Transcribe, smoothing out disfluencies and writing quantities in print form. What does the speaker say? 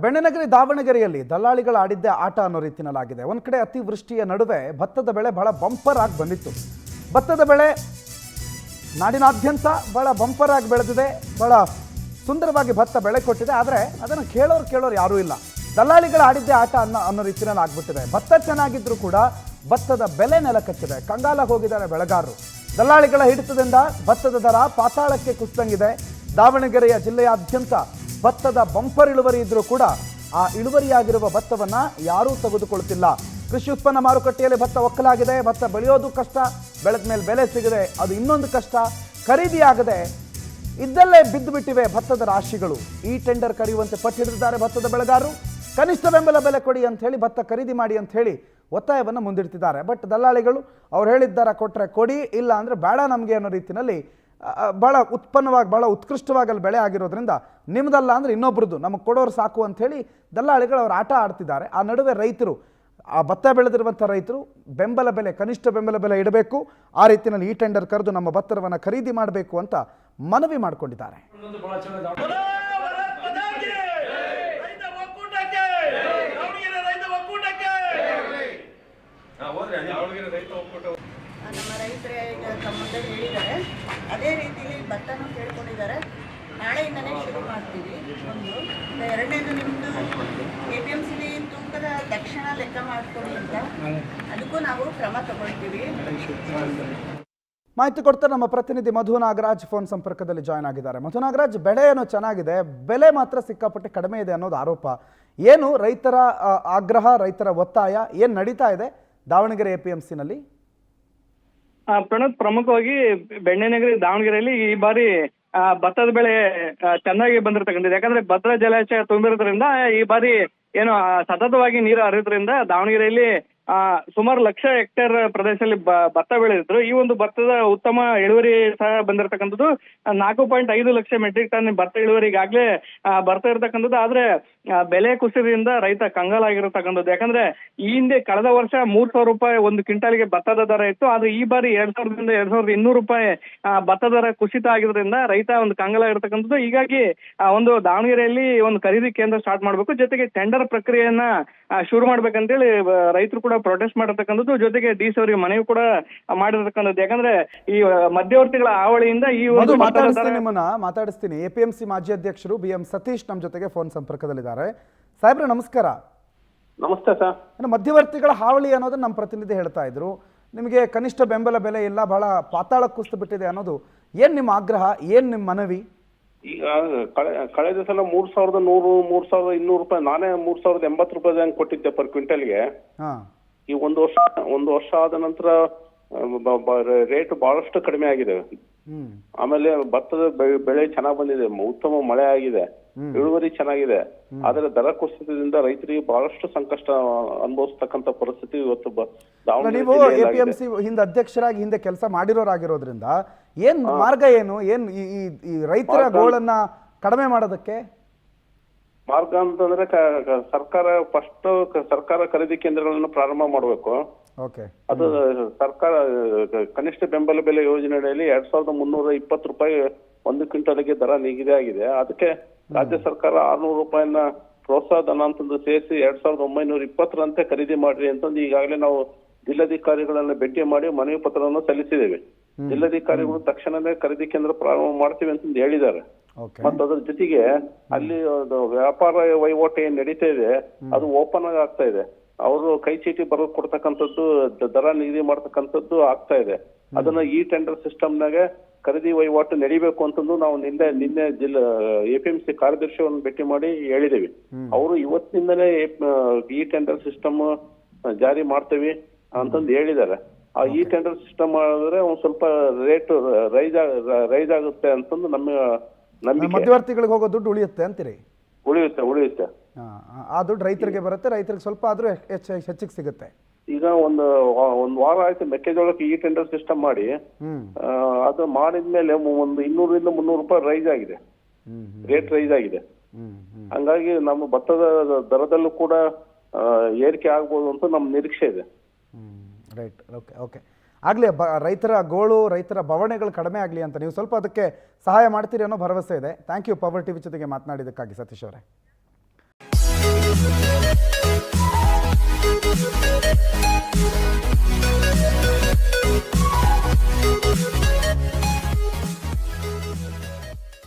ಬೆಣ್ಣೆನಗರಿ ದಾವಣಗೆರೆಯಲ್ಲಿ ದಲ್ಲಾಳಿಗಳ ಆಡಿದ್ದೇ ಆಟ ಅನ್ನೋ ರೀತಿಯಲ್ಲಾಗಿದೆ. ಒಂದು ಕಡೆ ಅತಿವೃಷ್ಟಿಯ ನಡುವೆ ಭತ್ತದ ಬೆಳೆ ಬಹಳ ಬಂಪರ್ ಆಗಿ ಬಂದಿತ್ತು. ಭತ್ತದ ಬೆಳೆ ನಾಡಿನಾದ್ಯಂತ ಬಹಳ ಬಂಪರ್ ಆಗಿ ಬೆಳೆದಿದೆ, ಬಹಳ ಸುಂದರವಾಗಿ ಭತ್ತ ಬೆಳೆ ಕೊಟ್ಟಿದೆ. ಆದರೆ ಅದನ್ನು ಕೇಳೋರು ಯಾರೂ ಇಲ್ಲ. ದಲ್ಲಾಳಿಗಳ ಆಡಿದ್ದೇ ಆಟ ಅನ್ನೋ ರೀತಿಯಲ್ಲಿ ಆಗ್ಬಿಟ್ಟಿದೆ. ಭತ್ತ ಚೆನ್ನಾಗಿದ್ರೂ ಕೂಡ ಭತ್ತದ ಬೆಲೆ ನೆಲಕಚ್ಚಿದೆ. ಕಂಗಾಲಾಗಿ ಹೋಗಿದ್ದಾರೆ ಬೆಳೆಗಾರರು. ದಲ್ಲಾಳಿಗಳ ಹಿಡಿತದಿಂದ ಭತ್ತದ ದರ ಪಾತಾಳಕ್ಕೆ ಕುಸಿದಂಗಿದೆ. ದಾವಣಗೆರೆಯ ಜಿಲ್ಲೆಯಾದ್ಯಂತ ಭತ್ತದ ಬಂಪರ್ ಇಳುವರಿ ಇದ್ರೂ ಕೂಡ ಆ ಇಳುವರಿಯಾಗಿರುವ ಭತ್ತವನ್ನು ಯಾರೂ ತೆಗೆದುಕೊಳ್ತಿಲ್ಲ. ಕೃಷಿ ಉತ್ಪನ್ನ ಮಾರುಕಟ್ಟೆಯಲ್ಲಿ ಭತ್ತ ಒಕ್ಕಲಾಗಿದೆ. ಭತ್ತ ಬೆಳೆಯೋದು ಕಷ್ಟ, ಬೆಳೆದ ಮೇಲೆ ಬೆಲೆ ಸಿಗದೆ ಅದು ಇನ್ನೊಂದು ಕಷ್ಟ. ಖರೀದಿಯಾಗದೆ ಇದ್ದಲ್ಲೇ ಬಿದ್ದು ಬಿಟ್ಟಿವೆ ಭತ್ತದ ರಾಶಿಗಳು. ಈ ಟೆಂಡರ್ ಕರೆಯುವಂತೆ ಪಟ್ಟು ಹಿಡಿದಿದ್ದಾರೆ ಭತ್ತದ ಬೆಳೆಗಾರರು. ಕನಿಷ್ಠ ಬೆಂಬಲ ಬೆಲೆ ಕೊಡಿ ಅಂತ ಹೇಳಿ, ಭತ್ತ ಖರೀದಿ ಮಾಡಿ ಅಂತ ಹೇಳಿ ಒತ್ತಾಯವನ್ನು ಮುಂದಿಡ್ತಿದ್ದಾರೆ. ಬಟ್ ದಲ್ಲಾಳಿಗಳು ಅವ್ರು ಹೇಳಿದ್ದಾರೆ ಕೊಟ್ಟರೆ ಕೊಡಿ, ಇಲ್ಲ ಅಂದರೆ ಬೇಡ ನಮಗೆ ಅನ್ನೋ ರೀತಿಯಲ್ಲಿ ಭಾಳ ಉತ್ಪನ್ನವಾಗಿ ಭಾಳ ಉತ್ಕೃಷ್ಟವಾಗಿ ಅಲ್ಲಿ ಬೆಳೆ ಆಗಿರೋದ್ರಿಂದ ನಿಮ್ಮದಲ್ಲ ಅಂದರೆ ಇನ್ನೊಬ್ರದ್ದು, ನಮಗೆ ಕೊಡೋರು ಸಾಕು ಅಂಥೇಳಿ ದಲ್ಲಾಳಿಗಳು ಅವ್ರು ಆಟ ಆಡ್ತಿದ್ದಾರೆ. ಆ ನಡುವೆ ರೈತರು, ಆ ಭತ್ತ ಬೆಳೆದಿರುವಂಥ ರೈತರು ಬೆಂಬಲ ಬೆಲೆ, ಕನಿಷ್ಠ ಬೆಂಬಲ ಬೆಲೆ ಇಡಬೇಕು, ಆ ರೀತಿಯಲ್ಲಿ ಈ ಟೆಂಡರ್ ಕರೆದು ನಮ್ಮ ಭತ್ತವನ್ನು ಖರೀದಿ ಮಾಡಬೇಕು ಅಂತ ಮನವಿ ಮಾಡಿಕೊಂಡಿದ್ದಾರೆ. ನಮ್ಮ ರೈತರೇ ಈಗ ತಮ್ಮದೇ ಹೇಳಿದ್ದಾರೆ, ಅದೇ ರೀತಿಯಲ್ಲಿ ಭತ್ತನೂ ಕೇಳ್ಕೊಂಡಿದ್ದಾರೆ. ನಾಳೆಯಿಂದನೇ ಶುರು ಮಾಡ್ತೀವಿ. ಒಂದು ಎರಡನೇದು ನಿಮ್ಮದು APMC ತೂಕದ ತಕ್ಷಣ ಲೆಕ್ಕ ಮಾಡ್ಕೊಡಿ ಅಂತ, ಅದಕ್ಕೂ ನಾವು ಕ್ರಮ ತಗೊಳ್ತೀವಿ. ಮಾಹಿತಿ ಕೊಡ್ತಾರೆ ನಮ್ಮ ಪ್ರತಿನಿಧಿ ಮಧು ನಾಗರಾಜ್ ಫೋನ್ ಸಂಪರ್ಕದಲ್ಲಿ ಜಾಯ್ನ್ ಆಗಿದ್ದಾರೆ. ಮಧು ನಾಗರಾಜ್, ಬೆಳೆ ಏನೋ ಚೆನ್ನಾಗಿದೆ, ಬೆಲೆ ಮಾತ್ರ ಸಿಕ್ಕಾಪಟ್ಟೆ ಕಡಿಮೆ ಇದೆ ಅನ್ನೋದು ಆರೋಪ. ಏನು ರೈತರ ಆಗ್ರಹ, ರೈತರ ಒತ್ತಾಯ ಏನು ನಡೀತಾ ಇದೆ ದಾವಣಗೆರೆ APMCನಲ್ಲಿ? ಪ್ರಣೋದ್, ಪ್ರಮುಖವಾಗಿ ಬೆಣ್ಣೆನಗರಿ ದಾವಣಗೆರೆಯಲ್ಲಿ ಈ ಬಾರಿ ಭತ್ತದ ಬೆಳೆ ಚೆನ್ನಾಗಿ ಬಂದಿರತಕ್ಕಂಥದ್ದು. ಯಾಕಂದ್ರೆ ಭದ್ರಾ ಜಲಾಶಯ ತುಂಬಿರೋದ್ರಿಂದ ಈ ಬಾರಿ ಏನು ಸತತವಾಗಿ ನೀರು ಹರಿಯೋದ್ರಿಂದ ದಾವಣಗೆರೆಯಲ್ಲಿ ಸುಮಾರು ಲಕ್ಷ ಹೆಕ್ಟೇರ್ ಪ್ರದೇಶದಲ್ಲಿ ಭತ್ತ ಬೆಳೆದಿದ್ರು. ಈ ಒಂದು ಭತ್ತದ ಉತ್ತಮ ಇಳುವರಿ ಸಹ ಬಂದಿರತಕ್ಕಂಥದ್ದು. 4.5 ಲಕ್ಷ ಮೆಟ್ರಿಕ್ ಟನ್ ಭತ್ತ ಇಳುವರಿ ಈಗಾಗಲೇ ಬರ್ತಾ ಇರತಕ್ಕಂಥದ್ದು. ಆದ್ರೆ ಬೆಲೆ ಕುಸಿತದಿಂದ ರೈತ ಕಂಗಾಲಾಗಿರತಕ್ಕಂಥದ್ದು. ಯಾಕಂದ್ರೆ ಈ ಹಿಂದೆ ಕಳೆದ ವರ್ಷ 3,000 ರೂಪಾಯಿ ಒಂದು ಕ್ವಿಂಟಾಲ್ಗೆ ಭತ್ತದ ದರ ಇತ್ತು. ಆದ್ರೆ ಈ ಬಾರಿ 2,000ದಿಂದ 2,200 ರೂಪಾಯಿ ಭತ್ತ ದರ ಕುಸಿತ ಆಗಿರೋದ್ರಿಂದ ರೈತ ಒಂದು ಕಂಗಾಲಾಗಿರ್ತಕ್ಕಂಥದ್ದು. ಹೀಗಾಗಿ ಒಂದು ದಾವಣಗೆರೆಯಲ್ಲಿ ಒಂದು ಖರೀದಿ ಕೇಂದ್ರ ಸ್ಟಾರ್ಟ್ ಮಾಡಬೇಕು, ಜೊತೆಗೆ ಟೆಂಡರ್ ಪ್ರಕ್ರಿಯೆಯನ್ನ ಶುರು ಮಾಡ್ಬೇಕಂತೇಳಿ ರೈತರು ಕೂಡ ಪ್ರೊಟೆಸ್ಟ್ ಮಾಡಿರ್ತಕ್ಕಂಥದ್ದು. ಜೊತೆಗೆ DC ಅವರಿಗೆ ಮನವಿ ಕೂಡ ಮಾಡಿರ್ತಕ್ಕಂಥದ್ದು. ಯಾಕಂದ್ರೆ ಈ ಮಧ್ಯವರ್ತಿಗಳ ಹಾವಳಿಯಿಂದ ಈ ಮಾತಾಡಿಸ್ತೀನಿ. APMC ಮಾಜಿ ಅಧ್ಯಕ್ಷರು BM ಸತೀಶ್ ನಮ್ಮ ಜೊತೆಗೆ ಫೋನ್ ಸಂಪರ್ಕದಲ್ಲಿದ್ದಾರೆ. ಸಾಹೇಬ್ರೆ ನಮಸ್ಕಾರ. ನಮಸ್ತೆ ಸರ್. ಮಧ್ಯವರ್ತಿಗಳ ಹಾವಳಿ ಅನ್ನೋದನ್ನ ನಮ್ಮ ಪ್ರತಿನಿಧಿ ಹೇಳ್ತಾ ಇದ್ರು. ನಿಮಗೆ ಕನಿಷ್ಠ ಬೆಂಬಲ ಬೆಲೆ ಇಲ್ಲ, ಬಹಳ ಪಾತಾಳಕ್ಕೆ ಕುಸಿದು ಬಿಟ್ಟಿದೆ ಅನ್ನೋದು. ಏನ್ ನಿಮ್ಮ ಆಗ್ರಹ, ಏನ್ ನಿಮ್ಮ ಮನವಿ? ಈಗ ಕಳೆದ ಸಲ 3,100 3,200 ರೂಪಾಯಿ, ನಾನೇ 3,080 ರೂಪಾಯಿ ಕೊಟ್ಟಿದ್ದೆ ಪರ್ ಕ್ವಿಂಟಲ್ಗೆ. ಈ ಒಂದು ವರ್ಷ ಆದ ನಂತರ ರೇಟ್ ಬಹಳಷ್ಟು ಕಡಿಮೆ ಆಗಿದೆ. ಆಮೇಲೆ ಭತ್ತದ ಬೆಳೆ ಚೆನ್ನಾಗಿ ಬಂದಿದೆ, ಉತ್ತಮ ಮಳೆ ಆಗಿದೆ, ಇಳುವರಿ ಚೆನ್ನಾಗಿದೆ. ಆದ್ರೆ ದರ ಕುಸಿತದಿಂದ ರೈತರಿಗೆ ಬಹಳಷ್ಟು ಸಂಕಷ್ಟ ಅನುಭವಿಸ್ತಕ್ಕಂಥ ಪರಿಸ್ಥಿತಿ ಇವತ್ತು ನೀವು APMC ಹಿಂದೆ ಅಧ್ಯಕ್ಷರಾಗಿ ಹಿಂದೆ ಕೆಲಸ ಮಾಡಿರೋರಾಗಿರೋದ್ರಿಂದ ಏನ್ ಮಾರ್ಗ, ಏನು ಈ ರೈತರ ಗೋಳನ್ನ ಕಡಿಮೆ ಮಾಡೋದಕ್ಕೆ ಮಾರ್ಗ ಅಂತಂದ್ರೆ ಸರ್ಕಾರ ಖರೀದಿ ಕೇಂದ್ರಗಳನ್ನು ಪ್ರಾರಂಭ ಮಾಡಬೇಕು. ಅದು ಸರ್ಕಾರ ಕನಿಷ್ಠ ಬೆಂಬಲ ಬೆಲೆ ಯೋಜನೆಯಲ್ಲಿ 2,320 ರೂಪಾಯಿ ಒಂದು ಕ್ವಿಂಟಲ್ಗೆ ದರ ನಿಗದಿ ಆಗಿದೆ. ಅದಕ್ಕೆ ರಾಜ್ಯ ಸರ್ಕಾರ 600 ರೂಪಾಯಿನ ಪ್ರೋತ್ಸಾಹ ಧನ ಅಂತಂದು ಸೇರಿಸಿ 2,920ರಂತೆ ಖರೀದಿ ಮಾಡ್ರಿ ಅಂತಂದು ಈಗಾಗಲೇ ನಾವು ಜಿಲ್ಲಾಧಿಕಾರಿಗಳನ್ನ ಭೇಟಿ ಮಾಡಿ ಮನವಿ ಪತ್ರವನ್ನು ಸಲ್ಲಿಸಿದ್ದೇವೆ. ಜಿಲ್ಲಾಧಿಕಾರಿಗಳು ತಕ್ಷಣವೇ ಖರೀದಿ ಕೇಂದ್ರ ಪ್ರಾರಂಭ ಮಾಡ್ತೀವಿ ಅಂತಂದು ಹೇಳಿದ್ದಾರೆ. ಮತ್ತು ಅದ್ರ ಜೊತೆಗೆ ಅಲ್ಲಿ ವ್ಯಾಪಾರ ವಹಿವಾಟು ಏನ್ ನಡೀತಾ ಇದೆ ಅದು ಓಪನ್ ಆಗಿ ಆಗ್ತಾ ಇದೆ. ಅವರು ಕೈ ಚೀಟಿ ಬರೆದು ಕೊಡ್ತಕ್ಕಂಥದ್ದು, ದರ ನಿಗದಿ ಮಾಡ್ತಕ್ಕಂಥದ್ದು ಆಗ್ತಾ ಇದೆ. ಅದನ್ನ ಈ ಟೆಂಡರ್ ಸಿಸ್ಟಮ್ನಾಗೆ ಖರೀದಿ ವಹಿವಾಟು ನಡಿಬೇಕು ಅಂತಂದು ನಾವು ನಿನ್ನೆ APMC ಕಾರ್ಯದರ್ಶಿಯನ್ನು ಭೇಟಿ ಮಾಡಿ ಹೇಳಿದೇವಿ. ಅವರು ಇವತ್ತಿನಿಂದಲೇ ಈ ಟೆಂಡರ್ ಸಿಸ್ಟಮ್ ಜಾರಿ ಮಾಡ್ತೇವೆ ಅಂತಂದು ಹೇಳಿದ್ದಾರೆ. ಈ ಟೆಂಡರ್ ಸಿಸ್ಟಮ್ ಮಾಡಿದ್ರೆ ಒಂದ್ ಸ್ವಲ್ಪ ರೇಟ್ ರೈಸ್ ಆಗುತ್ತೆ ಅಂತಂದು ನಮ್ಮ ನಂಬಿಕೆ. ಮಧ್ಯವರ್ತಿಗಳಿಗೆ ಹೋಗೋ ದುಡ್ಡು ಉಳಿಯುತ್ತೆ ಅಂತೀರಿ? ಉಳಿಯುತ್ತೆ. ಆ ದುಡ್ಡು ರೈತರಿಗೆ ಬರುತ್ತೆ, ರೈತರಿಗೆ ಸ್ವಲ್ಪ ಆದ್ರೂ ಹೆಚ್ಚಿಗೆ ಸಿಗುತ್ತೆ. ಈಗ ಒಂದು ವಾರ ಆಯ್ತು ಮೆಕ್ಕೆಜೋಳಕ್ಕೆ ಈ ಟೆಂಡರ್ ಸಿಸ್ಟಮ್ ಮಾಡಿ, ಅದು ಮಾಡಿದ್ಮೇಲೆ ಒಂದು 200ರಿಂದ 300 ರೂಪಾಯಿ ರೈಸ್ ಆಗಿದೆ, ರೇಟ್ ರೈಸ್ ಆಗಿದೆ. ಹಂಗಾಗಿ ನಮ್ಮ ಭತ್ತದ ದರದಲ್ಲೂ ಕೂಡ ಏರಿಕೆ ಆಗ್ಬೋದು ಅಂತ ನಮ್ಮ ನಿರೀಕ್ಷೆ ಇದೆ. Right, okay. ಆಗಲಿ, ರೈತರ ಗೋಳು, ರೈತರ ಬವಣೆಗಳು ಕಡಿಮೆ ಆಗಲಿ ಅಂತ ನೀವು ಸ್ವಲ್ಪ ಅದಕ್ಕೆ ಸಹಾಯ ಮಾಡ್ತೀರಿ ಅನ್ನೋ ಭರವಸೆ ಇದೆ. ಥ್ಯಾಂಕ್ ಯು ಪವರ್ ಟಿವಿ ಜೊತೆಗೆ ಮಾತನಾಡಿದ್ದಕ್ಕಾಗಿ ಸತೀಶ್ ಅವರೇ.